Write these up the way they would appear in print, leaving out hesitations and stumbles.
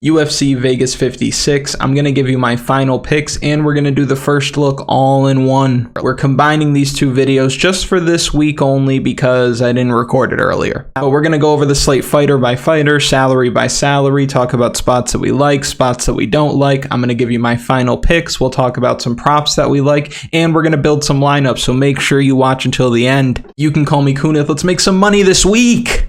UFC Vegas 56. I'm going to give you my final picks and we're going to do the first look all in one. We're combining these two videos just for this week only because I didn't record it earlier. But we're going to go over the slate fighter by fighter, salary by salary, talk about spots that we like, spots that we don't like. I'm going to give you my final picks. We'll talk about some props that we like and we're going to build some lineups. So make sure you watch until the end. You can call me Kunith. Let's make some money this week.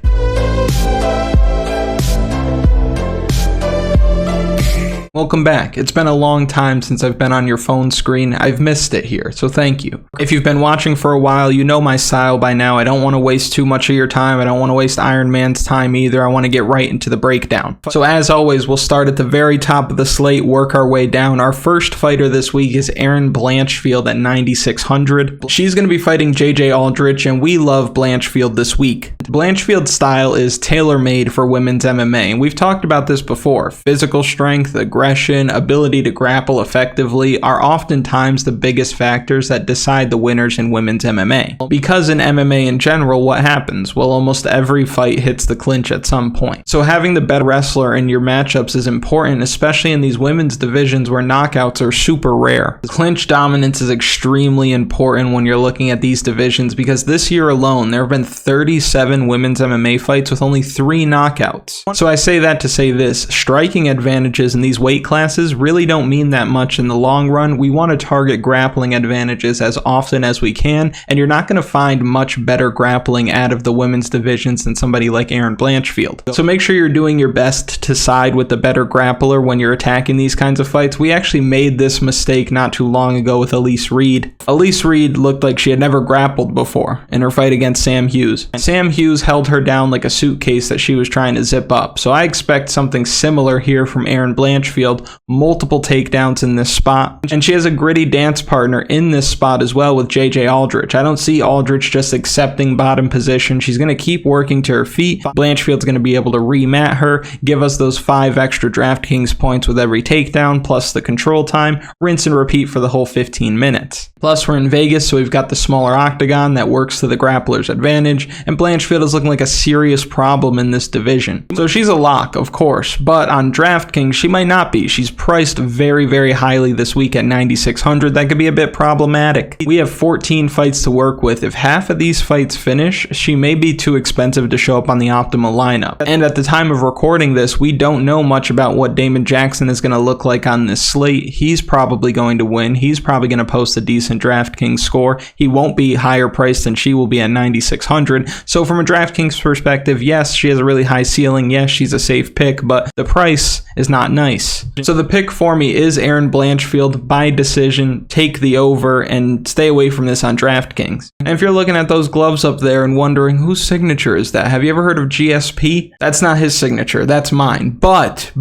Welcome back. It's been a long time since I've been on your phone screen. I've missed it here, so thank you. If you've been watching for a while, you know my style by now. I don't want to waste too much of your time. I don't want to waste Iron Man's time either. I want to get right into the breakdown. So as always, we'll start at the very top of the slate, work our way down. Our first fighter this week is Erin Blanchfield at 9,600. She's going to be fighting JJ Aldrich, and we love Blanchfield this week. Blanchfield's style is tailor-made for women's MMA, and we've talked about this before. Physical strength, aggression, ability to grapple effectively are oftentimes the biggest factors that decide the winners in women's MMA. Because in MMA in general, what happens? Well, almost every fight hits the clinch at some point. So having the better wrestler in your matchups is important, especially in these women's divisions where knockouts are super rare. Clinch dominance is extremely important when you're looking at these divisions because this year alone, there have been 37 women's MMA fights with only 3 knockouts. So I say that to say this, striking advantages in these weight classes really don't mean that much in the long run. We want to target grappling advantages as often as we can, and you're not going to find much better grappling out of the women's divisions than somebody like Erin Blanchfield. So make sure you're doing your best to side with the better grappler when you're attacking these kinds of fights. We actually made this mistake not too long ago with Elise Reed. Elise Reed looked like she had never grappled before in her fight against Sam Hughes. Sam Hughes held her down like a suitcase that she was trying to zip up. So I expect something similar here from Erin Blanchfield. Multiple takedowns in this spot. And she has a gritty dance partner in this spot as well with JJ Aldrich. I don't see Aldrich just accepting bottom position. She's going to keep working to her feet. Blanchfield's going to be able to remat her, give us those 5 extra Draftkings points with every takedown, plus the control time, rinse and repeat for the whole 15 minutes. Plus we're in Vegas, so we've got the smaller octagon that works to the grappler's advantage, and Blanchfield is looking like a serious problem in this division. So she's a lock, of course, but on DraftKings, she might not be. She's priced very, very highly this week at 9,600. That could be a bit problematic. We have 14 fights to work with. If half of these fights finish, she may be too expensive to show up on the optimal lineup. And at the time of recording this, we don't know much about what Damon Jackson is going to look like on this slate. He's probably going to win. He's probably going to post a decent DraftKings score. He won't be higher priced than she will be at 9,600. So from a DraftKings perspective, yes, she has a really high ceiling. Yes, she's a safe pick, but the price is not nice. So the pick for me is Erin Blanchfield by decision. Take the over and stay away from this on DraftKings. And if you're looking at those gloves up there and wondering whose signature is that, have you ever heard of GSP? That's not his signature, that's mine. But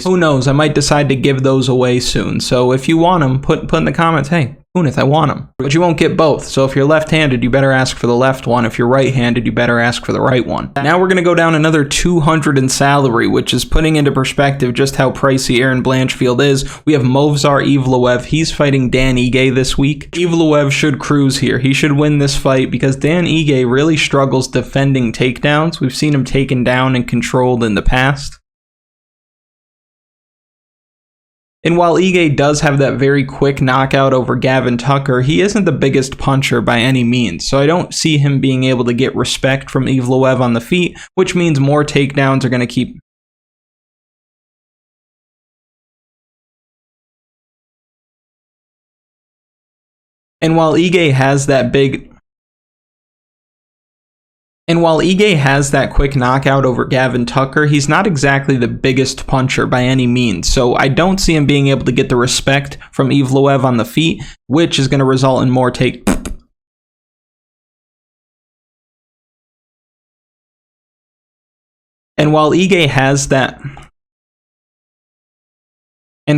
who knows, I might decide to give those away soon. So if you want them, put in the comments, hey, Kunith, I want them. But you won't get both. So if you're left-handed, you better ask for the left one. If you're right-handed, you better ask for the right one. Now we're going to go down another 200 in salary, which is putting into perspective just how pricey Erin Blanchfield is. We have Movsar Evloev. He's fighting Dan Ige this week. Evloev should cruise here. He should win this fight because Dan Ige really struggles defending takedowns. We've seen him taken down and controlled in the past. And while Ige does have that very quick knockout over Gavin Tucker, he isn't the biggest puncher by any means, so I don't see him being able to get respect from Evloev on the feet, which means more takedowns are going to keep... And while Ige has that quick knockout over Gavin Tucker, he's not exactly the biggest puncher by any means, so I don't see him being able to get the respect from Evloev on the feet, which is going to result in more And while Ige has that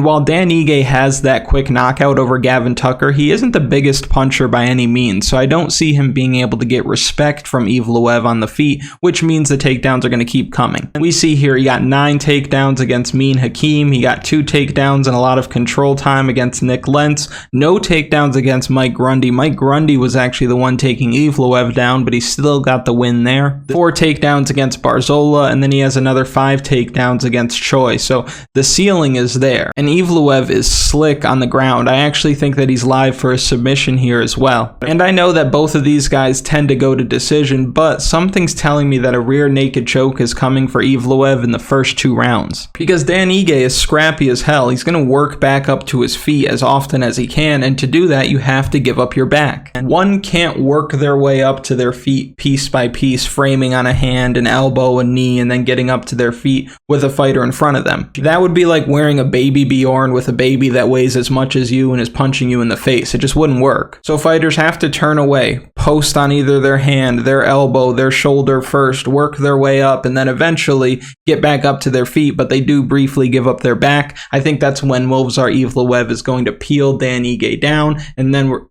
while Dan Ige has that quick knockout over Gavin Tucker, he isn't the biggest puncher by any means, so I don't see him being able to get respect from Evloev on the feet, which means the takedowns are going to keep coming. We see here he got 9 takedowns against Mean Hakeem, he got 2 takedowns and a lot of control time against Nick Lentz, no takedowns against Mike Grundy. Mike Grundy was actually the one taking Evloev down, but he still got the win there. 4 takedowns against Barzola, and then he has another 5 takedowns against Choi, so the ceiling is there. And Evloev is slick on the ground. I actually think that he's live for a submission here as well. And I know that both of these guys tend to go to decision, but something's telling me that a rear naked choke is coming for Evloev in the first 2 rounds. Because Dan Ige is scrappy as hell. He's going to work back up to his feet as often as he can, and to do that you have to give up your back. And one can't work their way up to their feet piece by piece, framing on a hand, an elbow, a knee, and then getting up to their feet with a fighter in front of them. That would be like wearing a baby Bjorn with a baby that weighs as much as you and is punching you in the face. It just wouldn't work. So fighters have to turn away, post on either their hand, their elbow, their shoulder first, work their way up, and then eventually get back up to their feet, but they do briefly give up their back. I think that's when Movsar Evloev is going to peel Dan Ige down, and then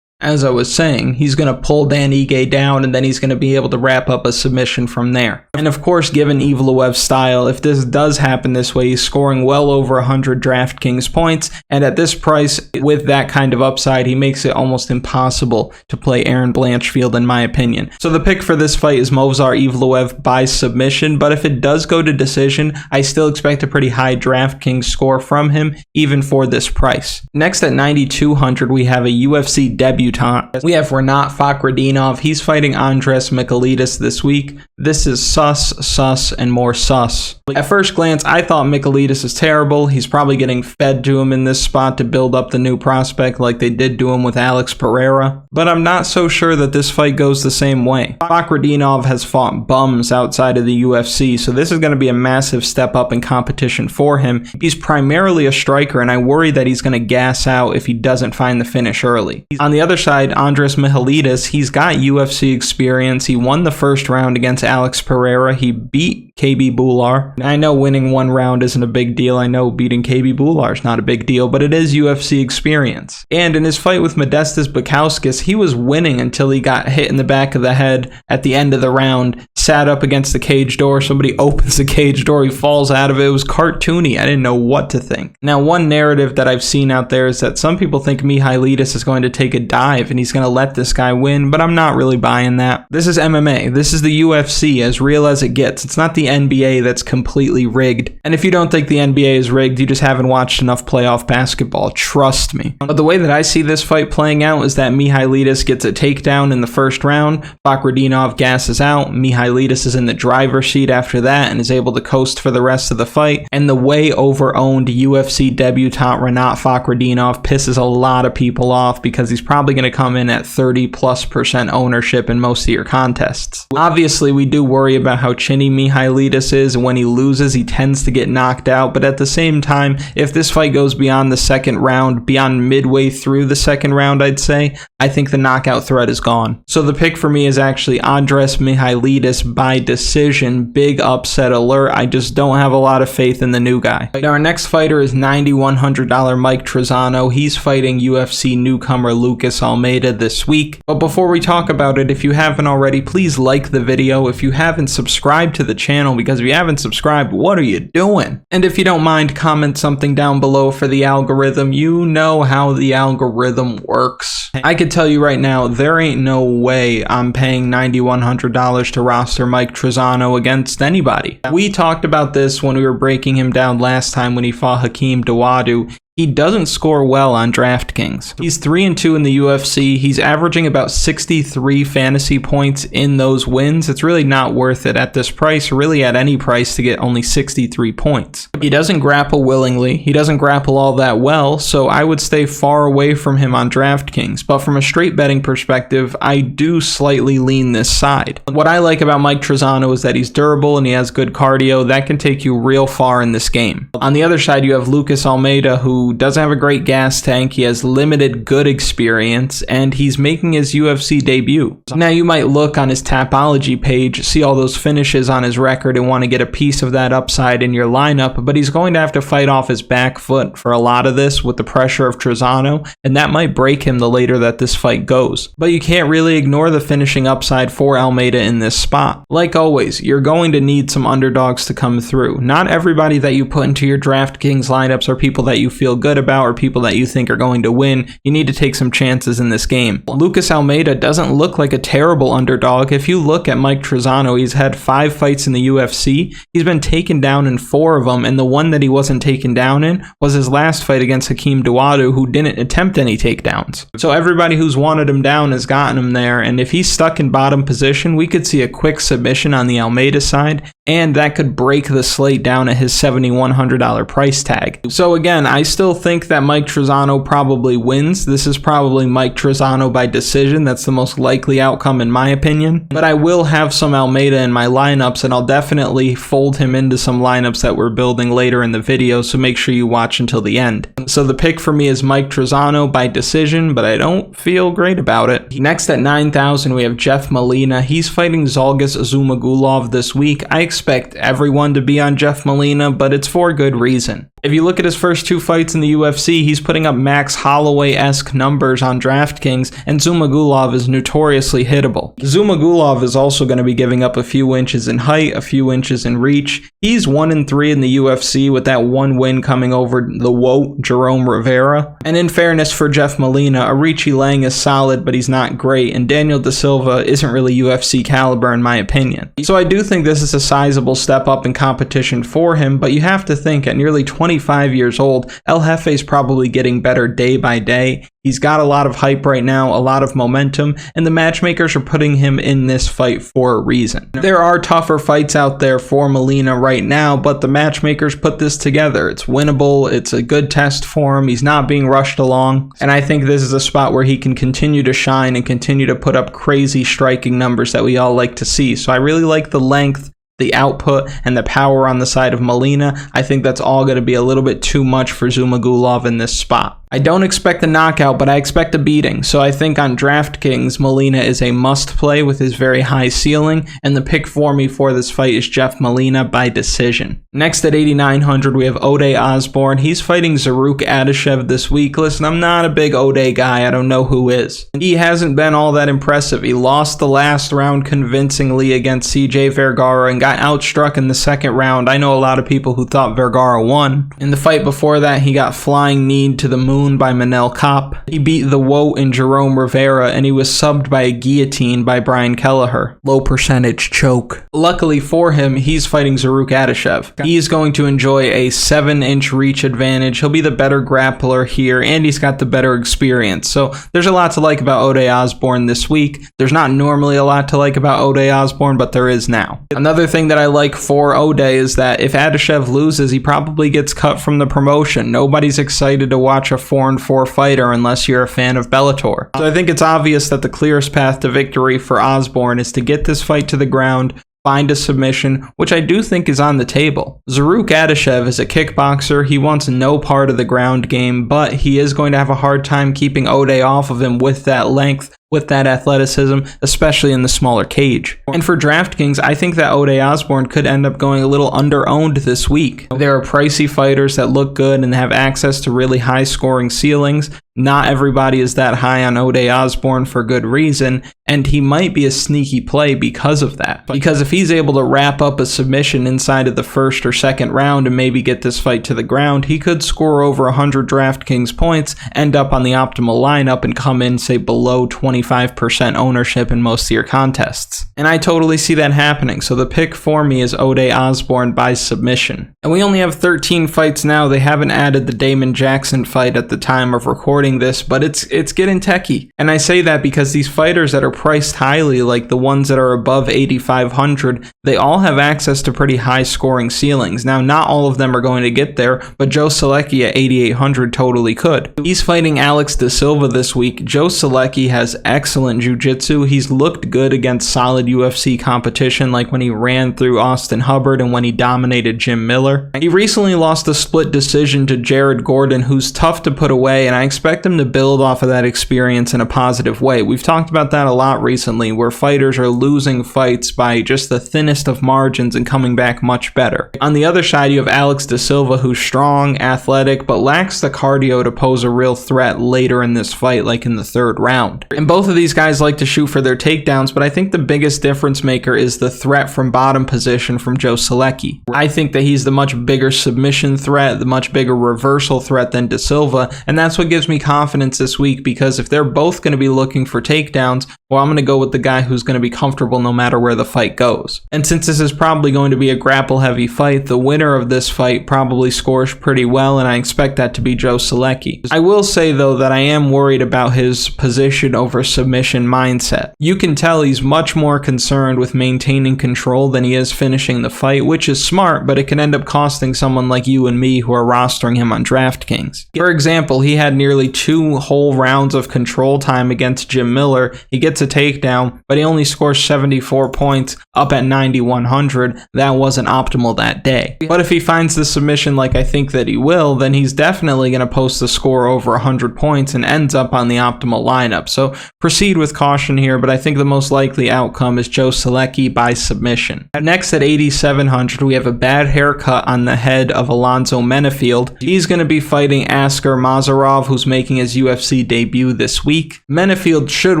as I was saying, he's going to pull Dan Ige down, and then he's going to be able to wrap up a submission from there. And of course, given Evloev's style, if this does happen this way, he's scoring well over 100 DraftKings points, and at this price, with that kind of upside, he makes it almost impossible to play Aaron Blanchfield, in my opinion. So the pick for this fight is Movsar Evloev by submission, but if it does go to decision, I still expect a pretty high DraftKings score from him, even for this price. Next at 9,200, we have a UFC debut. We have Rinat Fakhretdinov. He's fighting Andres Michailidis this week. This is sus, and more sus. At first glance, I thought Michailidis is terrible. He's probably getting fed to him in this spot to build up the new prospect like they did to him with Alex Pereira. But I'm not so sure that this fight goes the same way. Fakhretdinov has fought bums outside of the UFC, so this is going to be a massive step up in competition for him. He's primarily a striker, and I worry that he's going to gas out if he doesn't find the finish early. On the other side, Andres Michailidis, he's got UFC experience. He won the first round against Alex Pereira. He beat KB Bular. I know winning 1 round isn't a big deal. I know beating KB Bular is not a big deal, but it is UFC experience. And in his fight with Modestas Bukauskas, he was winning until he got hit in the back of the head at the end of the round, sat up against the cage door. Somebody opens the cage door, he falls out of it. It was cartoony. I didn't know what to think. Now, one narrative that I've seen out there is that some people think Michailidis is going to take a dive and he's going to let this guy win, but I'm not really buying that. This is MMA. This is the UFC, as real as it gets. It's not the NBA that's completely rigged. And if you don't think the NBA is rigged, you just haven't watched enough playoff basketball. Trust me. But the way that I see this fight playing out is that Michailidis gets a takedown in the first round. Fakhretdinov gasses out. Michailidis is in the driver's seat after that and is able to coast for the rest of the fight. And the way over-owned UFC debutant Rinat Fakhretdinov pisses a lot of people off because he's probably going to come in at 30+% ownership in most of your contests. Obviously, we do worry about how chinny Michailidis is, and when he loses, he tends to get knocked out, but at the same time, if this fight goes beyond the second round, beyond midway through the second round, I'd say, I think the knockout threat is gone. So the pick for me is actually Andres Michailidis by decision. Big upset alert. I just don't have a lot of faith in the new guy. Now, our next fighter is $9,100 Mike Trizano. He's fighting UFC newcomer Lucas Almeida this week. But before we talk about it, if you haven't already, please like the video. If you haven't subscribed to the channel, because if you haven't subscribed, what are you doing? And if you don't mind, comment something down below for the algorithm. You know how the algorithm works. I could tell you right now, there ain't no way I'm paying $9,100 to roster Mike Trizano against anybody. We talked about this when we were breaking him down last time when he fought Hakeem Dawodu. He doesn't score well on DraftKings. He's 3-2 in the UFC. He's averaging about 63 fantasy points in those wins. It's really not worth it at this price, really at any price, to get only 63 points. He doesn't grapple willingly. He doesn't grapple all that well, so I would stay far away from him on DraftKings. But from a straight betting perspective, I do slightly lean this side. What I like about Mike Trizano is that he's durable and he has good cardio. That can take you real far in this game. On the other side, you have Lucas Almeida, who who doesn't have a great gas tank. He has limited good experience, and he's making his UFC debut. Now, you might look on his Tapology page, see all those finishes on his record, and want to get a piece of that upside in your lineup, but he's going to have to fight off his back foot for a lot of this with the pressure of Trizano, and that might break him the later that this fight goes. But you can't really ignore the finishing upside for Almeida in this spot. Like always, you're going to need some underdogs to come through. Not everybody that you put into your DraftKings lineups are people that you feel good about or people that you think are going to win. You need to take some chances in this game. Lucas Almeida doesn't look like a terrible underdog. If you look at Mike Trizano, he's had 5 fights in the UFC. He's been taken down in 4 of them, and the one that he wasn't taken down in was his last fight against Hakeem Dawodu, who didn't attempt any takedowns. So everybody who's wanted him down has gotten him there, and if he's stuck in bottom position, we could see a quick submission on the Almeida side, and that could break the slate down at his $7,100 price tag. So again, I still think that Mike Trizano probably wins. This is probably Mike Trizano by decision. That's the most likely outcome in my opinion. But I will have some Almeida in my lineups, and I'll definitely fold him into some lineups that we're building later in the video, so make sure you watch until the end. So the pick for me is Mike Trizano by decision, but I don't feel great about it. Next at 9,000, we have Jeff Molina. He's fighting Zhalgas Zhumagulov this week. I expect everyone to be on Jeff Molina, but it's for good reason. If you look at his first 2 fights in the UFC, he's putting up Max Holloway-esque numbers on DraftKings, and Zhumagulov is notoriously hittable. Zhumagulov is also going to be giving up a few inches in height, a few inches in reach. He's 1-3 in the UFC with that 1 win coming over the WOT, Jerome Rivera. And in fairness for Jeff Molina, Arichi Lang is solid, but he's not great, and Daniel Da Silva isn't really UFC caliber in my opinion. So I do think this is a sizable step up in competition for him, but you have to think at nearly 25 years old, El Jefe's probably getting better day by day. He's got a lot of hype right now, a lot of momentum, and the matchmakers are putting him in this fight for a reason. There are tougher fights out there for Molina right now, but the matchmakers put this together. It's winnable, it's a good test for him, he's not being rushed along, and I think this is a spot where he can continue to shine and continue to put up crazy striking numbers that we all like to see. So I really like the length, the output, and the power on the side of Molina. I think that's all going to be a little bit too much for Zhumagulov in this spot. I don't expect a knockout, but I expect a beating. So I think on DraftKings, Molina is a must-play with his very high ceiling, and the pick for me for this fight is Jeff Molina by decision. Next at 8,900, we have Ode Osbourne. He's fighting Zarrukh Adashev this week. Listen, I'm not a big Ode guy. I don't know who is. He hasn't been all that impressive. He lost the last round convincingly against CJ Vergara and got outstruck in the second round. I know a lot of people who thought Vergara won. In the fight before that, he got flying kneed to the moon by Manel Kopp. He beat the WOT in Jerome Rivera, and he was subbed by a guillotine by Brian Kelleher. Low percentage choke. Luckily for him, he's fighting Zarrukh Adashev. He's going to enjoy a 7-inch reach advantage. He'll be the better grappler here, and he's got the better experience. So there's a lot to like about Ode Osbourne this week. There's not normally a lot to like about Ode Osbourne, but there is now. Another thing that I like for Ode is that if Adashev loses, he probably gets cut from the promotion. Nobody's excited to watch a 4-4 fighter unless you're a fan of Bellator. So I think it's obvious that the clearest path to victory for Osbourne is to get this fight to the ground, find a submission, which I do think is on the table. Zarrukh Adashev is a kickboxer. He wants no part of the ground game, but he is going to have a hard time keeping Ode off of him with that length, with that athleticism, especially in the smaller cage. And for DraftKings, I think that Ode Osbourne could end up going a little under-owned this week. There are pricey fighters that look good and have access to really high-scoring ceilings. Not everybody is that high on Ode Osbourne for good reason, and he might be a sneaky play because of that. Because if he's able to wrap up a submission inside of the first or second round and maybe get this fight to the ground, he could score over 100 DraftKings points, end up on the optimal lineup, and come in, say, below 25% ownership in most of your contests. And I totally see that happening, so the pick for me is Ode Osbourne by submission. And we only have 13 fights now. They haven't added the Damon Jackson fight at the time of recording, recording this, but it's getting techie. And I say that because these fighters that are priced highly, like the ones that are above 8,500, they all have access to pretty high scoring ceilings. Now, not all of them are going to get there, but Joe Solecki at 8,800 totally could. He's fighting Alex De Silva this week. Joe Solecki has excellent jiu-jitsu. He's looked good against solid UFC competition, like when he ran through Austin Hubbard and when he dominated Jim Miller. He recently lost a split decision to Jared Gordon, who's tough to put away, and I expect him to build off of that experience in a positive way. We've talked about that a lot recently, where fighters are losing fights by just the thinnest of margins and coming back much better. On the other side, you have Alex De Silva, who's strong, athletic, but lacks the cardio to pose a real threat later in this fight, like in the third round. And both of these guys like to shoot for their takedowns, but I think the biggest difference maker is the threat from bottom position from Joe Solecki. I think that he's the much bigger submission threat, the much bigger reversal threat than De Silva, and that's what gives me confidence this week, because if they're both going to be looking for takedowns, well, I'm going to go with the guy who's going to be comfortable no matter where the fight goes. And since this is probably going to be a grapple-heavy fight, the winner of this fight probably scores pretty well, and I expect that to be Joe Solecki. I will say, though, that I am worried about his position over submission mindset. You can tell he's much more concerned with maintaining control than he is finishing the fight, which is smart, but it can end up costing someone like you and me who are rostering him on Draftkings. For example, he had nearly 2 whole rounds of control time against Jim Miller. He gets a takedown, but he only scores 74 points up at 9,100. That wasn't optimal that day. But if he finds the submission like I think that he will, then he's definitely going to post a score over 100 points and ends up on the optimal lineup. So proceed with caution here, but I think the most likely outcome is Joe Solecki by submission. Next at 8,700, we have a bad haircut on the head of Alonzo Menifield. He's going to be fighting Askar Mozharov, who's making his UFC debut this week. Menifield should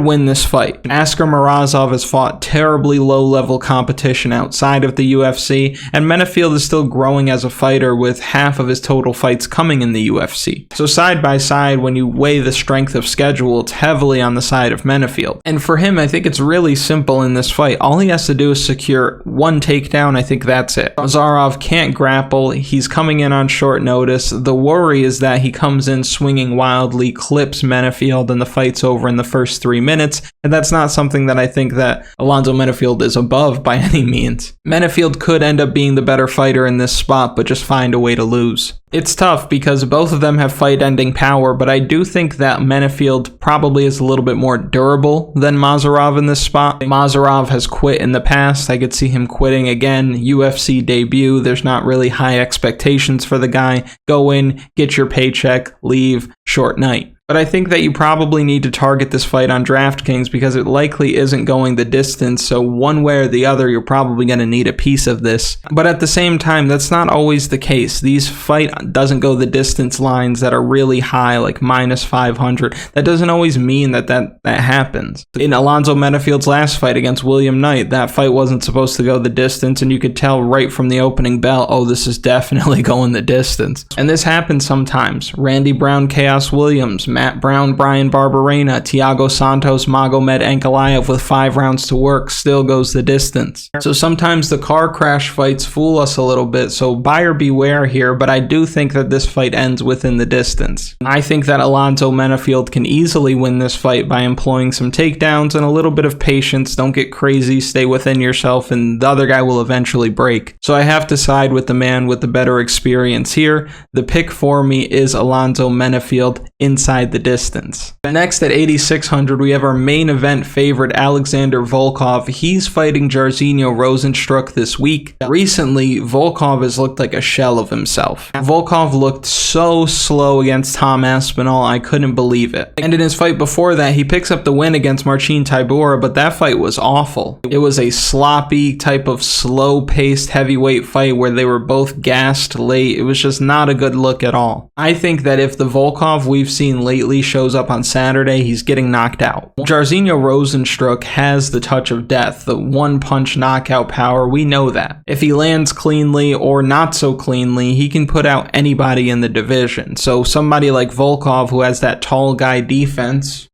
win this fight. Askar Mozharov has fought terribly low-level competition outside of the UFC, and Menifield is still growing as a fighter with half of his total fights coming in the UFC. So side by side, when you weigh the strength of schedule, it's heavily on the side of Menifield. And for him, I think it's really simple in this fight. All he has to do is secure one takedown. I think that's it. Mozharov can't grapple. He's coming in on short notice. The worry is that he comes in swinging wildly, clips Menifield, and the fight's over in the first 3 minutes. And that's not something that I think that Alonzo Menifield is above by any means. Menifield could end up being the better fighter in this spot, but just find a way to lose. It's tough because both of them have fight-ending power, but I do think that Menifield probably is a little bit more durable than Mozharov in this spot. Mozharov has quit in the past. I could see him quitting again. UFC debut. There's not really high expectations for the guy. Go in, get your paycheck, leave, short night. But I think that you probably need to target this fight on DraftKings because it likely isn't going the distance, so one way or the other, you're probably going to need a piece of this. But at the same time, that's not always the case. These fight doesn't go the distance lines that are really high, like -500. That doesn't always mean that happens. In Alonzo Menifield's last fight against William Knight, that fight wasn't supposed to go the distance, and you could tell right from the opening bell, oh, this is definitely going the distance. And this happens sometimes. Randy Brown, Chaos Williams, Matt Brown, Brian Barberena, Thiago Santos, Magomed Ankalaev with 5 rounds to work still goes the distance. So sometimes the car crash fights fool us a little bit, so buyer beware here, but I do think that this fight ends within the distance. I think that Alonzo Menifield can easily win this fight by employing some takedowns and a little bit of patience. Don't get crazy, stay within yourself, and the other guy will eventually break. So I have to side with the man with the better experience here. The pick for me is Alonzo Menifield inside the distance. Next at 8,600, we have our main event favorite, Alexander Volkov. He's fighting Jairzinho Rozenstruik this week. Recently, Volkov has looked like a shell of himself. Volkov looked so slow against Tom Aspinall, I couldn't believe it. And in his fight before that, he picks up the win against Marcin Tybura, but that fight was awful. It was a sloppy type of slow-paced heavyweight fight where they were both gassed late. It was just not a good look at all. I think that if the Volkov we've seen lately shows up on Saturday, he's getting knocked out. Jairzinho Rozenstruik has the touch of death, the one-punch knockout power. We know that. If he lands cleanly or not so cleanly, he can put out anybody in the division. So somebody like Volkov, who has that tall guy defense,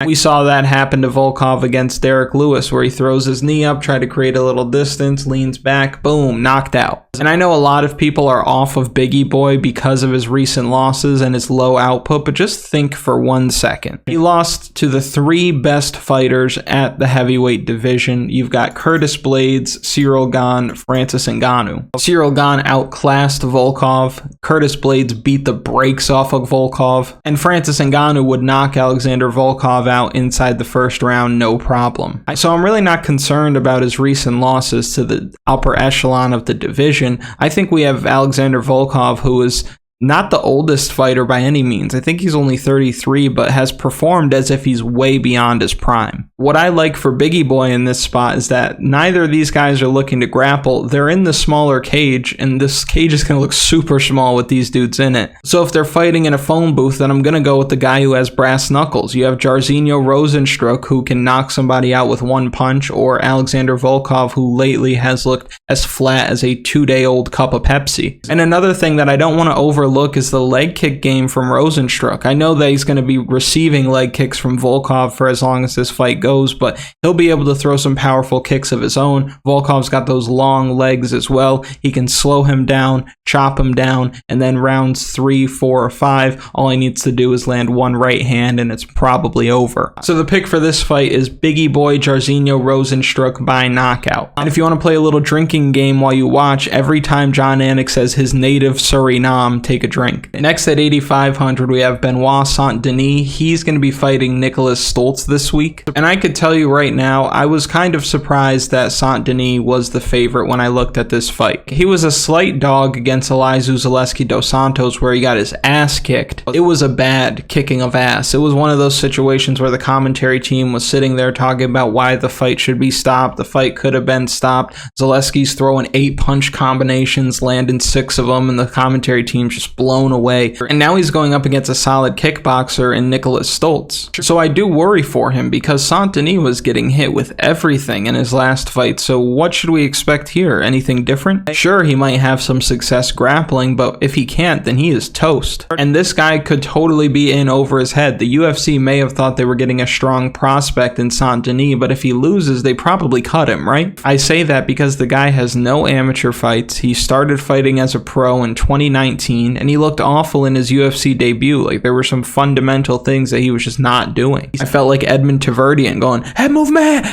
We saw that happen to Volkov against Derek Lewis, where he throws his knee up, tried to create a little distance, leans back, boom, knocked out. And I know a lot of people are off of Biggie Boy because of his recent losses and his low output, but just think for 1 second. He lost to the 3 best fighters at the heavyweight division. You've got Curtis Blades, Cyril Gane, Francis Ngannou. Cyril Gane outclassed Volkov. Curtis Blades beat the brakes off of Volkov. And Francis Ngannou would knock Alexander Volkov out inside the first round, no problem. So I'm really not concerned about his recent losses to the upper echelon of the division. I think we have Alexander Volkov, who is not the oldest fighter by any means. I think he's only 33, but has performed as if he's way beyond his prime. What I like for Biggie Boy in this spot is that neither of these guys are looking to grapple. They're in the smaller cage, and this cage is going to look super small with these dudes in it. So if they're fighting in a phone booth, then I'm going to go with the guy who has brass knuckles. You have Jairzinho Rozenstruik, who can knock somebody out with 1 punch, or Alexander Volkov, who lately has looked as flat as a 2-day-old cup of Pepsi. And another thing that I don't want to overlook is the leg kick game from Rozenstruik. I know that he's going to be receiving leg kicks from Volkov for as long as this fight goes, but he'll be able to throw some powerful kicks of his own. Volkov's got those long legs as well. He can slow him down, chop him down, and then rounds 3, 4, or 5, all he needs to do is land 1 right hand and it's probably over. So the pick for this fight is Biggie Boy Jairzinho Rozenstruik by knockout. And if you want to play a little drinking game while you watch, every time John Anik says his native Suriname, take a drink. Next at 8,500, we have Benoit Saint-Denis. He's going to be fighting Nicholas Stolze this week. And I could tell you right now, I was kind of surprised that Saint-Denis was the favorite when I looked at this fight. He was a slight dog against Elizeu Zaleski dos Santos, where he got his ass kicked. It was a bad kicking of ass. It was one of those situations where the commentary team was sitting there talking about why the fight should be stopped. The fight could have been stopped. Zaleski's throwing 8 punch combinations, landing 6 of them, and the commentary team's just blown away. And now he's going up against a solid kickboxer in Nicholas Stolze. So I do worry for him because Saint-Denis was getting hit with everything in his last fight. So what should we expect here? Anything different? Sure, he might have some success grappling, but if he can't, then he is toast. And this guy could totally be in over his head. The UFC may have thought they were getting a strong prospect in Saint-Denis, but if he loses, they probably cut him, right? I say that because the guy has no amateur fights. He started fighting as a pro in 2019, and he looked awful in his UFC debut. Like, there were some fundamental things that he was just not doing. I felt like Edmund Taverdian going, head movement,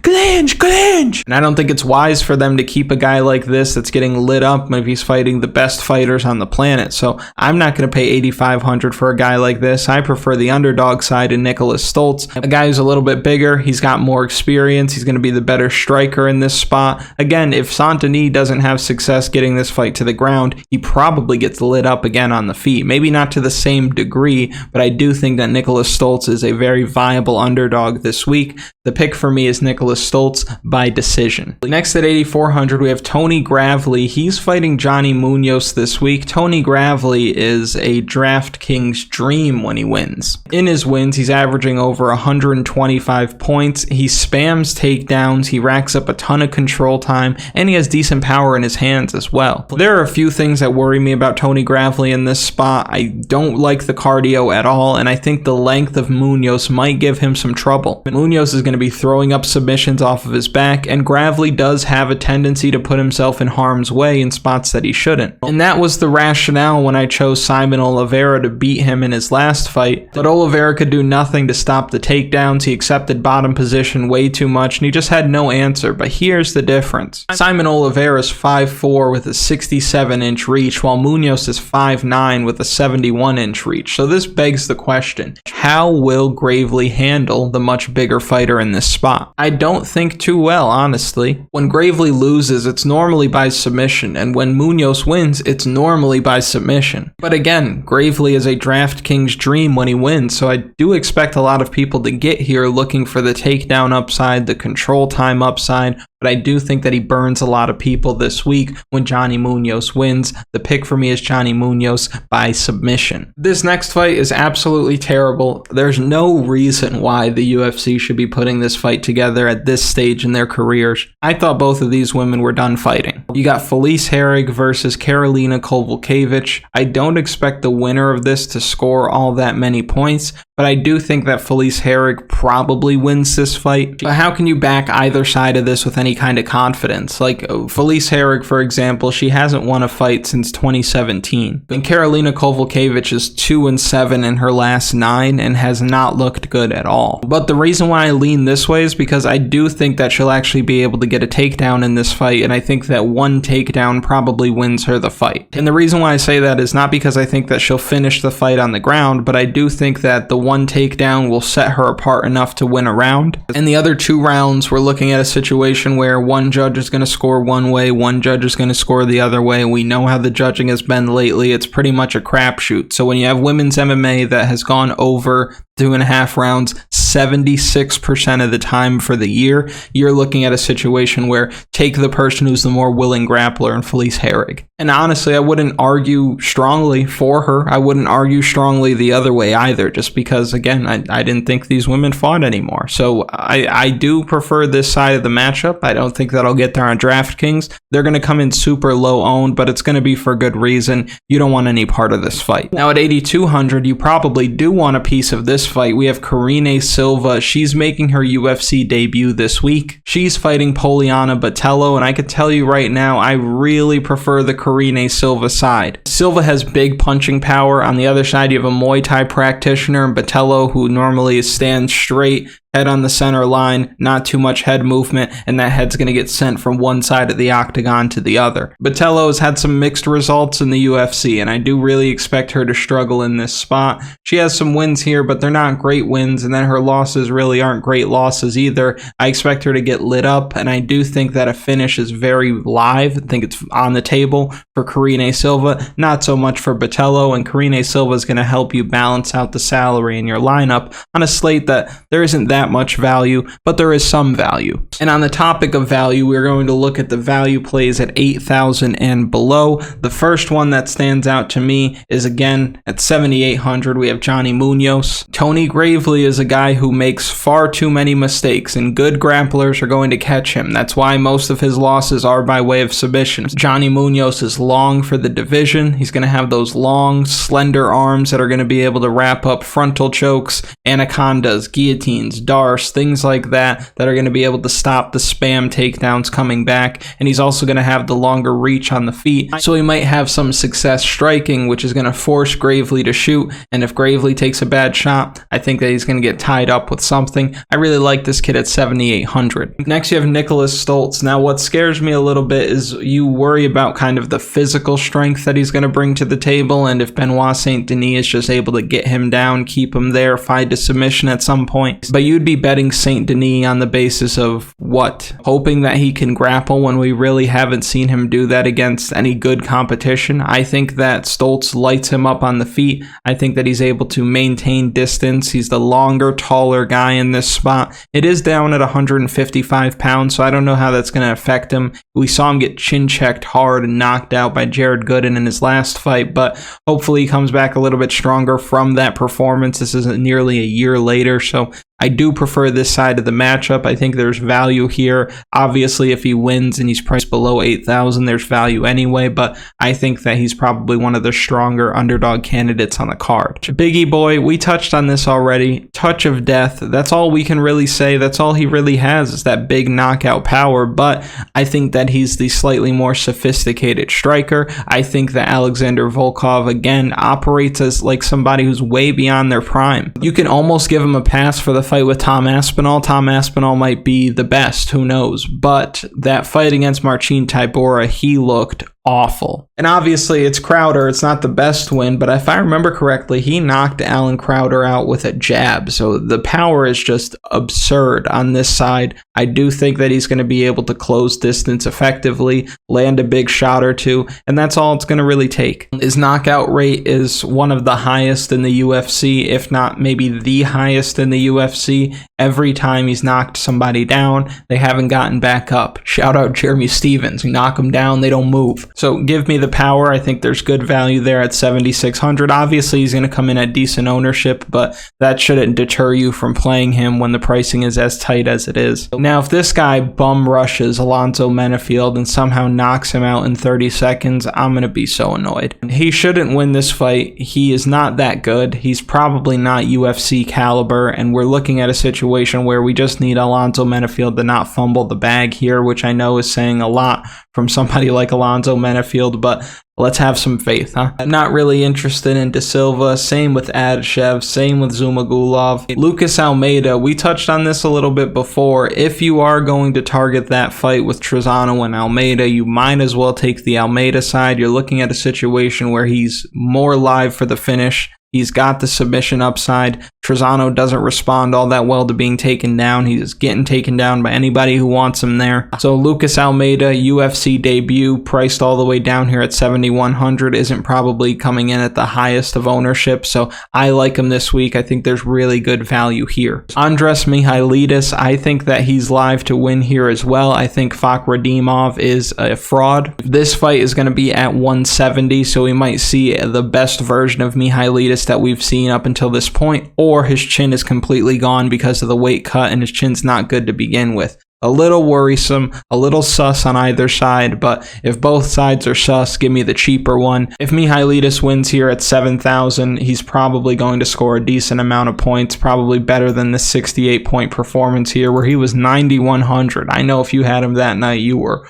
clinch. And I don't think it's wise for them to keep a guy like this that's getting lit up if he's fighting the best fighters on the planet. So I'm not going to pay 8,500 for a guy like this. I prefer the underdog side in Nicholas Stolze, a guy who's a little bit bigger. He's got more experience. He's going to be the better striker in this spot. Again, if Saint-Denis doesn't have success getting this fight to the ground, he probably gets lit up again on the feet. Maybe not to the same degree, but I do think that Nicholas Stolze is a very viable underdog this week. The pick for me is Nicholas Stolze by decision. Next at 8,400, we have Tony Gravely. He's fighting Johnny Munoz this week. Tony Gravely is a Draftkings dream when he wins. In his wins, he's averaging over 125 points. He spams takedowns. He racks up a ton of control time, and he has decent power in his hands as well. There are a few things that worry me about Tony Gravely in this spot. I don't like the cardio at all, and I think the length of Munoz might give him some trouble. Munoz is going to be throwing up submissions off of his back, and Gravely does have a tendency to put himself in harm's way in spots that he shouldn't. And that was the rationale when I chose Simon Oliveira to beat him in his last fight. But Oliveira could do nothing to stop the takedowns. He accepted bottom position way too much, and he just had no answer. But here's the difference. Simon Oliveira is 5'4" with a 67-inch reach, while Munoz is 5'9" with a 71-inch reach. So this begs the question, how will Gravely handle the much bigger fighter in this spot? I don't think too well, honestly. When Gravely loses, it's normally by submission, and when Munoz wins, it's normally by submission. But again, Gravely is a Draftkings dream when he wins, so I do expect a lot of people to get here looking for the takedown upside, the control time upside, but I do think that he burns a lot of people this week when Johnny Munoz wins. The pick for me is Johnny Munoz by submission. This next fight is absolutely terrible. There's no reason why the UFC should be putting this fight together at this stage in their careers. I thought both of these women were done fighting. You got Felice Herrig versus Karolina Kowalkiewicz. I don't expect the winner of this to score all that many points, but I do think that Felice Herrig probably wins this fight. But how can you back either side of this with any kind of confidence? Like Felice Herrig, for example, she hasn't won a fight since 2017. And Karolina Kowalkiewicz is 2-7 in her last 9 and has not looked good at all. But the reason why I lean this way is because I do think that she'll actually be able to get a takedown in this fight, and I think that one takedown probably wins her the fight. And the reason why I say that is not because I think that she'll finish the fight on the ground, but I do think that the one takedown will set her apart enough to win a round. In the other 2 rounds, we're looking at a situation where one judge is going to score one way, one judge is going to score the other way. We know how the judging has been lately. It's pretty much a crapshoot. So when you have women's MMA that has gone over 2.5 rounds 76% of the time for the year, you're looking at a situation where take the person who's the more willing grappler in Felice Herrig. And honestly, I wouldn't argue strongly for her. I wouldn't argue strongly the other way either, just because, again, I didn't think these women fought anymore. So I do prefer this side of the matchup. I don't think that I'll get there on DraftKings. They're going to come in super low owned, but it's going to be for good reason. You don't want any part of this fight. Now at 8,200, you probably do want a piece of this fight. We have Karine Silva. She's making her UFC debut this week. She's fighting Poliana Botelho, and I can tell you right now, I really prefer the Karine Silva side. Silva has big punching power. On the other side, you have a Muay Thai practitioner, Botelho, who normally stands straight, head on the center line, not too much head movement, and that head's going to get sent from one side of the octagon to the other. Botelho has had some mixed results in the UFC, and I do really expect her to struggle in this spot. She has some wins here, but they're not great wins, and then her losses really aren't great losses either. I expect her to get lit up, and I do think that a finish is very live. I think it's on the table for Karine Silva, not so much for Botelho, and Karine Silva is going to help you balance out the salary in your lineup on a slate that there isn't that much value, but there is some value. And on the topic of value, we're going to look at the value plays at 8,000 and below. The first one that stands out to me is, again, at 7,800, we have Johnny Munoz. Tony Gravely is a guy who makes far too many mistakes, and good grapplers are going to catch him. That's why most of his losses are by way of submissions. Johnny Munoz is long for the division. He's going to have those long, slender arms that are going to be able to wrap up frontal chokes, anacondas, guillotines, darts, things like that are going to be able to stop the spam takedowns coming back. And he's also going to have the longer reach on the feet, so he might have some success striking, which is going to force Gravely to shoot. And if Gravely takes a bad shot, I think that he's going to get tied up with something. I really like this kid at 7,800. Next, you have Nicholas Stolze. Now, what scares me a little bit is you worry about kind of the physical strength that he's going to bring to the table, and if Benoit Saint-Denis is just able to get him down, keep him there, fight to submission at some point. But you'd be betting Saint-Denis on the basis of what? Hoping that he can grapple when we really haven't seen him do that against any good competition. I think that Stolze lights him up on the feet. I think that he's able to maintain distance. He's the longer, taller guy in this spot. It is down at 155 pounds, so I don't know how that's going to affect him. We saw him get chin-checked hard and knocked out by Jared Gooden in his last fight, but hopefully he comes back a little bit stronger from that performance. This isn't nearly a year later, so I do prefer this side of the matchup. I think there's value here. Obviously, if he wins and he's priced below 8,000, there's value anyway, but I think that he's probably one of the stronger underdog candidates on the card. Biggie Boy, we touched on this already. Touch of death. That's all we can really say. That's all he really has, is that big knockout power, but I think that he's the slightly more sophisticated striker. I think that Alexander Volkov, again, operates as like somebody who's way beyond their prime. You can almost give him a pass for the fight with Tom Aspinall. Tom Aspinall might be the best, who knows, but that fight against Marcin Tybura, he looked awful. And obviously it's Crowder, it's not the best win, but if I remember correctly, he knocked Alan Crowder out with a jab, so the power is just absurd on this side. I do think that he's going to be able to close distance effectively, land a big shot or two, and that's all it's going to really take. His knockout rate is one of the highest in the UFC, if not maybe the highest in the UFC. Every time he's knocked somebody down, they haven't gotten back up. Shout out Jeremy Stevens. You knock them down, they don't move. So give me the power. I think there's good value there at 7,600. Obviously, he's going to come in at decent ownership, but that shouldn't deter you from playing him when the pricing is as tight as it is. Now, if this guy bum rushes Alonzo Menifield and somehow knocks him out in 30 seconds, I'm going to be so annoyed. He shouldn't win this fight. He is not that good. He's probably not UFC caliber, and we're looking at a situation where we just need Alonzo Menifield to not fumble the bag here, which I know is saying a lot from somebody like Alonzo Menifield, but let's have some faith, huh? I'm not really interested in De Silva. Same with Adashev. Same with Zhumagulov. Lucas Almeida, we touched on this a little bit before. If you are going to target that fight with Trizano and Almeida, you might as well take the Almeida side. You're looking at a situation where he's more live for the finish. He's got the submission upside. Trizano doesn't respond all that well to being taken down. He's getting taken down by anybody who wants him there. So Lucas Almeida, UFC debut, priced all the way down here at 7,100, isn't probably coming in at the highest of ownership. So I like him this week. I think there's really good value here. Andres Mihailidis, I think that he's live to win here as well. I think Fakhradimov is a fraud. This fight is going to be at 170, so we might see the best version of Mihailidis that we've seen up until this point, or his chin is completely gone because of the weight cut and his chin's not good to begin with. A little worrisome, a little sus on either side, but if both sides are sus, give me the cheaper one. If Mihailidis wins here at 7,000, he's probably going to score a decent amount of points, probably better than the 68-point performance here where he was 9,100. I know if you had him that night, you were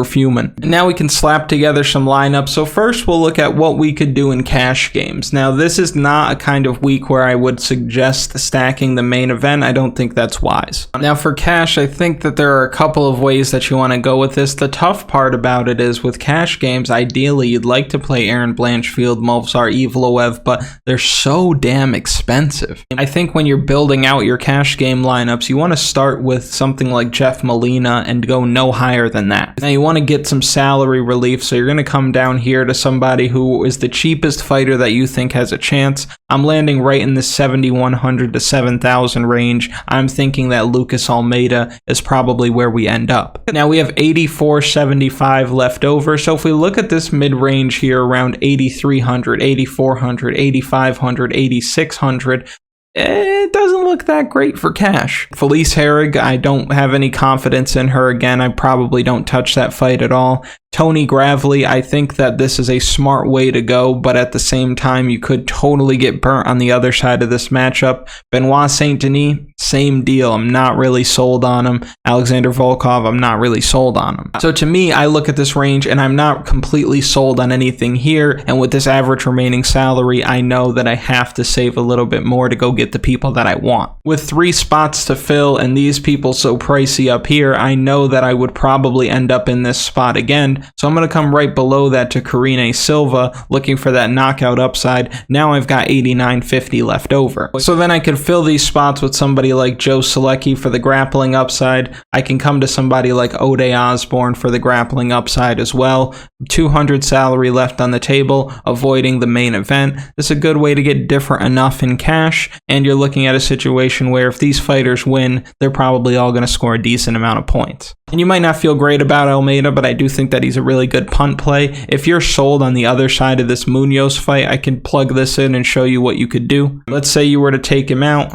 fuming. Now we can slap together some lineups. So first we'll look at what we could do in cash games. Now this is not a kind of week where I would suggest stacking the main event. I don't think that's wise. Now for cash, I think that there are a couple of ways that you want to go with this. The tough part about it is with cash games, ideally you'd like to play Aaron Blanchfield, Movsar Evloev, but they're so damn expensive. I think when you're building out your cash game lineups, you want to start with something like Jeff Molina and go no higher than that. Now you want to get some salary relief, so you're going to come down here to somebody who is the cheapest fighter that you think has a chance. I'm landing right in the 7,100 to 7,000 range. I'm thinking that Lucas Almeida is probably where we end up. Now we have 8,475 left over, so if we look at this mid-range here around 8,300, 8,400, 8,500, 8,600, it doesn't look that great for cash. Felice Herrig, I don't have any confidence in her. Again, I probably don't touch that fight at all. Tony Gravely, I think that this is a smart way to go, but at the same time, you could totally get burnt on the other side of this matchup. Benoit Saint-Denis, same deal. I'm not really sold on him. Alexander Volkov, I'm not really sold on him. So to me, I look at this range and I'm not completely sold on anything here. And with this average remaining salary, I know that I have to save a little bit more to go get the people that I want. With 3 spots to fill and these people so pricey up here, I know that I would probably end up in this spot again. So I'm going to come right below that to Karine Silva, looking for that knockout upside. Now I've got 8,950 left over. So then I can fill these spots with somebody like Joe Solecki for the grappling upside. I can come to somebody like Ode Osbourne for the grappling upside as well. 200 salary left on the table, avoiding the main event. This is a good way to get different enough in cash, and you're looking at a situation where if these fighters win, they're probably all going to score a decent amount of points. And you might not feel great about Almeida, but I do think that he's a really good punt play. If you're sold on the other side of this Munoz fight, I can plug this in and show you what you could do. Let's say you were to take him out.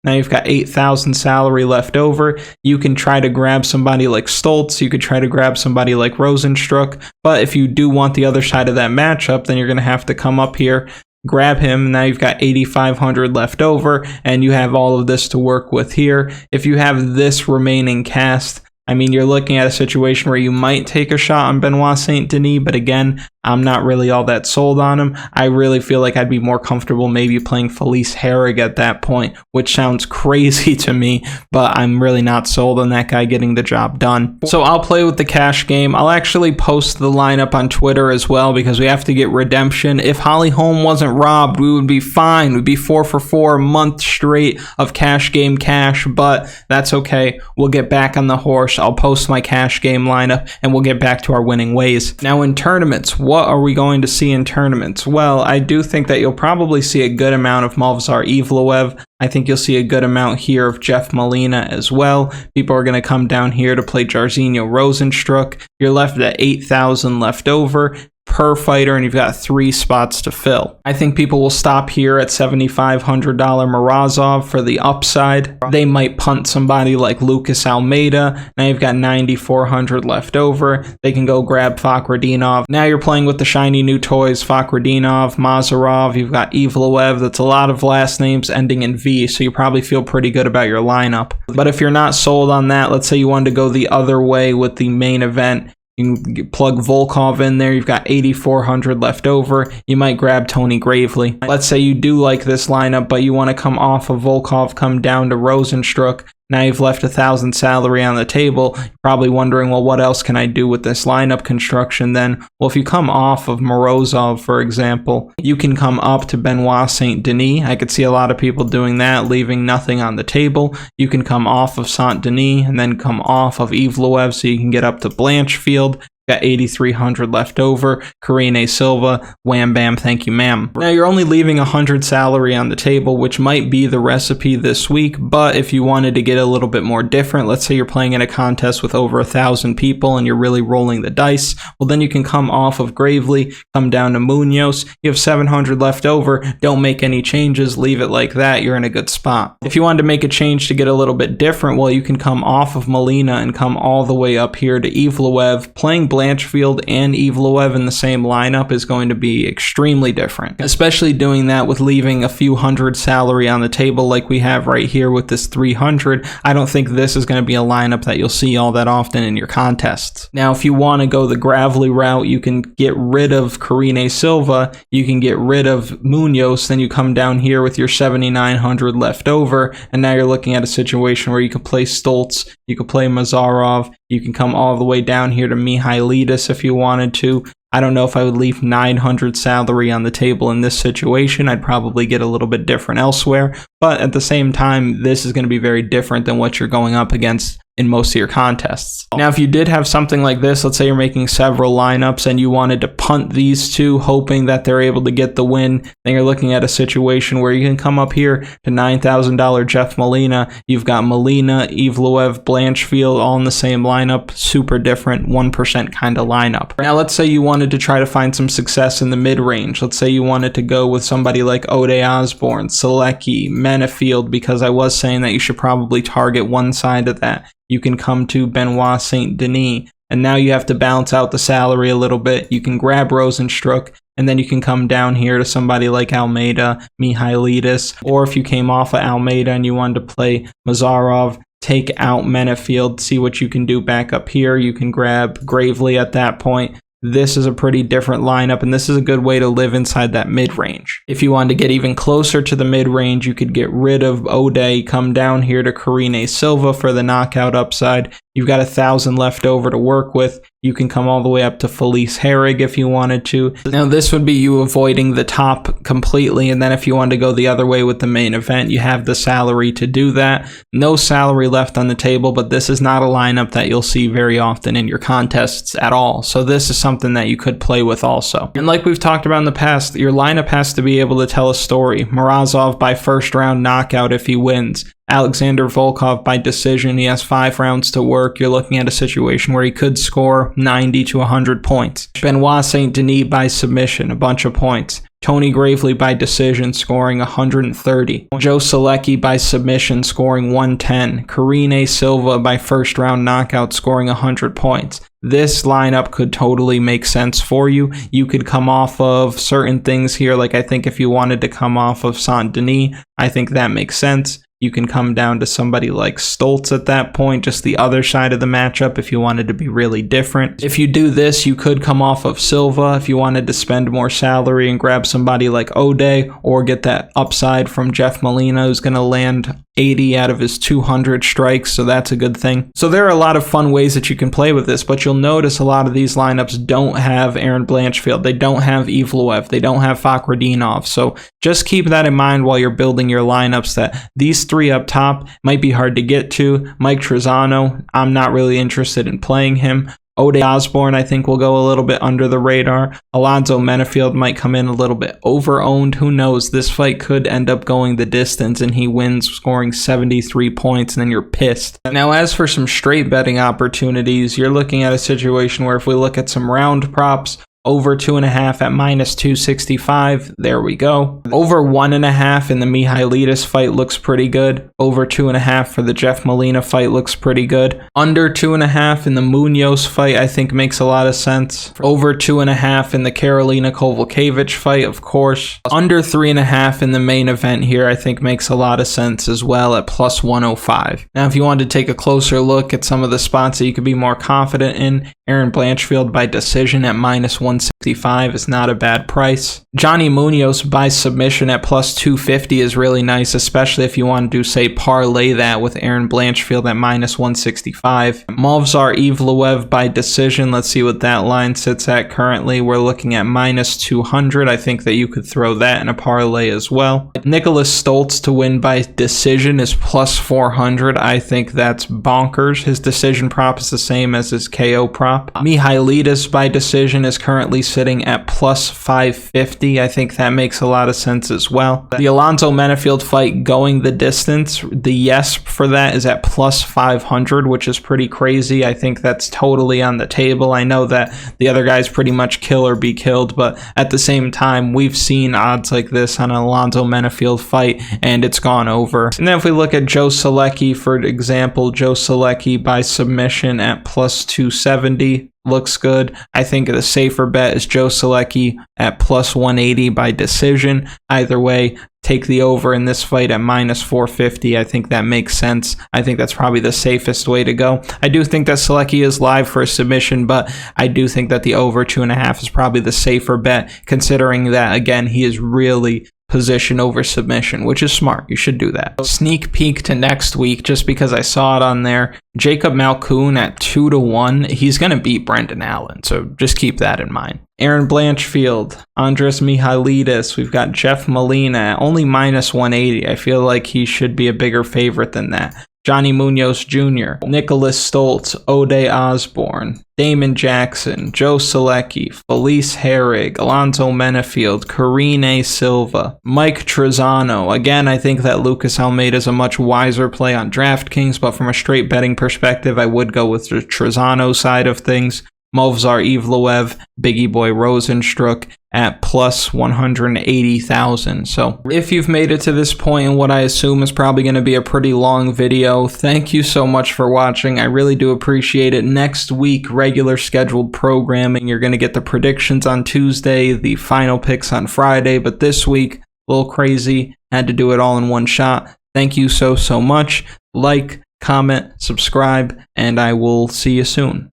Now you've got 8,000 salary left over. You can try to grab somebody like Stolze. You could try to grab somebody like Rozenstruik. But if you do want the other side of that matchup, then you're going to have to come up here, grab him. Now you've got 8,500 left over, and you have all of this to work with here. If you have this remaining cast, I mean, you're looking at a situation where you might take a shot on Benoit Saint-Denis, but again, I'm not really all that sold on him. I really feel like I'd be more comfortable maybe playing Felice Herrig at that point, which sounds crazy to me, but I'm really not sold on that guy getting the job done. So I'll play with the cash game. I'll actually post the lineup on Twitter as well because we have to get redemption. If Holly Holm wasn't robbed, we would be fine. We'd be 4 for 4 a month straight of cash game cash, but that's okay. We'll get back on the horse. I'll post my cash game lineup and we'll get back to our winning ways. Now in tournaments, what are we going to see in tournaments? Well, I do think that you'll probably see a good amount of Movsar Evloev. I think you'll see a good amount here of Jeff Molina as well. People are going to come down here to play Jairzinho Rozenstruik. You're left at 8,000 left over per fighter, and you've got 3 spots to fill. I think people will stop here at $7,500 Morozov for the upside. They might punt somebody like Lucas Almeida. Now you've got 9,400 left over. They can go grab Fakhretdinov. Now you're playing with the shiny new toys, Fakhretdinov, Mozharov. You've got Evloev. That's a lot of last names ending in V, so you probably feel pretty good about your lineup. But if you're not sold on that, let's say you wanted to go the other way with the main event, you can plug Volkov in there. You've got 8,400 left over. You might grab Tony Gravely. Let's say you do like this lineup, but you want to come off of Volkov, come down to Rozenstruik. Now you've left 1,000 salary on the table. You're probably wondering, well, what else can I do with this lineup construction then? Well, if you come off of Morozov, for example, you can come up to Benoit Saint-Denis. I could see a lot of people doing that, leaving nothing on the table. You can come off of Saint-Denis and then come off of Evloev so you can get up to Blanchfield. Got 8,300 left over. Karine, Silva, wham bam, thank you ma'am. Now you're only leaving 100 salary on the table, which might be the recipe this week, but if you wanted to get a little bit more different, let's say you're playing in a contest with over 1,000 people and you're really rolling the dice, well then you can come off of Gravely, come down to Munoz. You have 700 left over. Don't make any changes, leave it like that. You're in a good spot. If you wanted to make a change to get a little bit different, well, you can come off of Molina and come all the way up here to Evloev. Playing Blanchfield and Evloev in the same lineup is going to be extremely different, especially doing that with leaving a few hundred salary on the table like we have right here with this 300. I don't think this is going to be a lineup that you'll see all that often in your contests. Now, if you want to go the Gravely route, you can get rid of Karine Silva, you can get rid of Munoz, then you come down here with your 7,900 left over, and now you're looking at a situation where you can play Stolze, you can play Mozharov, you can come all the way down here to Felice if you wanted to. I don't know if I would leave 900 salary on the table in this situation. I'd probably get a little bit different elsewhere. But at the same time, this is going to be very different than what you're going up against in most of your contests. Now, if you did have something like this, let's say you're making several lineups and you wanted to punt these two, hoping that they're able to get the win, then you're looking at a situation where you can come up here to $9,000 Jeff Molina. You've got Molina, Evloev, Blanchfield all in the same lineup, super different, 1% kind of lineup. Now, let's say you wanted to try to find some success in the mid-range. Let's say you wanted to go with somebody like Osbourne, Solecki, Menifield, because I was saying that you should probably target one side of that. You can come to Benoit Saint-Denis, and now you have to balance out the salary a little bit. You can grab Rozenstruik, and then you can come down here to somebody like Almeida, Felice, or if you came off of Almeida and you wanted to play Mozharov, take out Menifield, see what you can do back up here. You can grab Gravely at that point. This is a pretty different lineup, and this is a good way to live inside that mid-range. If you wanted to get even closer to the mid-range, you could get rid of Ode, come down here to Karine Silva for the knockout upside. You've got 1,000 left over to work with. You can come all the way up to Felice Herrig if you wanted to. Now, this would be you avoiding the top completely, and then if you wanted to go the other way with the main event, you have the salary to do that. No salary left on the table, but this is not a lineup that you'll see very often in your contests at all. So this is something that you could play with also. And like we've talked about in the past, your lineup has to be able to tell a story. Morozov by first round knockout if he wins. Alexander Volkov by decision. He has 5 rounds to work. You're looking at a situation where he could score 90 to 100 points. Benoit Saint-Denis by submission, a bunch of points. Tony Gravely by decision, scoring 130. Joe Solecki by submission, scoring 110. Karine Silva by first round knockout, scoring 100 points. This lineup could totally make sense for you. You could come off of certain things here, like I think if you wanted to come off of Saint-Denis, I think that makes sense. You can come down to somebody like Stolze at that point, just the other side of the matchup if you wanted to be really different. If you do this, you could come off of Silva if you wanted to spend more salary and grab somebody like Ode, or get that upside from Jeff Molina, who's going to land 80 out of his 200 strikes, so that's a good thing. So there are a lot of fun ways that you can play with this, but you'll notice a lot of these lineups don't have Aaron Blanchfield, they don't have Evloev, they don't have Fakhretdinov, so just keep that in mind while you're building your lineups, that these 3 up top might be hard to get to. Mike Trizano, I'm not really interested in playing him. Osbourne, I think, will go a little bit under the radar. Alonzo Menifield might come in a little bit over-owned. Who knows? This fight could end up going the distance and he wins scoring 73 points and then you're pissed. Now, as for some straight betting opportunities, you're looking at a situation where if we look at some round props, over 2.5 at -265. There we go. Over 1.5 in the Mihailidis fight looks pretty good. Over 2.5 for the Jeff Molina fight looks pretty good. Under 2.5 in the Munoz fight I think makes a lot of sense. Over 2.5 in the Karolina Kowalkiewicz fight, of course. Under 3.5 in the main event here I think makes a lot of sense as well at +105. Now, if you wanted to take a closer look at some of the spots that you could be more confident in, Aaron Blanchfield by decision at -165 is not a bad price. Johnny Munoz by submission at +250 is really nice, especially if you want to do, say, parlay that with Aaron Blanchfield at -165. Movsar Evloev by decision, let's see what that line sits at currently. We're looking at -200. I think that you could throw that in a parlay as well. Nicholas Stolze to win by decision is +400. I think that's bonkers. His decision prop is the same as his KO prop. Mihailidis by decision is currently sitting at +550. I think that makes a lot of sense as well. The Alonzo Menifield fight going the distance, the yes for that is at +500, which is pretty crazy. I think that's totally on the table. I know that the other guys pretty much kill or be killed, but at the same time, we've seen odds like this on an Alonzo Menifield fight, and it's gone over. And then if we look at Joe Solecki, for example, Joe Solecki by submission at +270. Looks good. I think the safer bet is Joe Solecki at +180 by decision. Either way, take the over in this fight at -450. I think that makes sense. I think that's probably the safest way to go. I do think that Solecki is live for a submission, but I do think that the over 2.5 is probably the safer bet, considering that, again, he is really position over submission, which is smart. You should do that. Sneak peek to next week, just because I saw it on there. Jacob Malkoun at 2-1. He's going to beat Brendan Allen, so just keep that in mind. Aaron Blanchfield, Andres Mihailidis. We've got Jeff Molina at only -180. I feel like he should be a bigger favorite than that. Johnny Munoz Jr., Nicholas Stolze, Osbourne, Damon Jackson, Joe Solecki, Felice Herrig, Alonzo Menifield, Karine Silva, Mike Trizano. Again, I think that Lucas Almeida is a much wiser play on DraftKings, but from a straight betting perspective, I would go with the Trizano side of things. Movsar Evloev, Biggie Boy Rozenstruik at +180,000. So if you've made it to this point in what I assume is probably going to be a pretty long video, thank you so much for watching. I really do appreciate it. Next week, regular scheduled programming. You're going to get the predictions on Tuesday, the final picks on Friday, but this week, a little crazy. Had to do it all in one shot. Thank you so much. Like, comment, subscribe, and I will see you soon.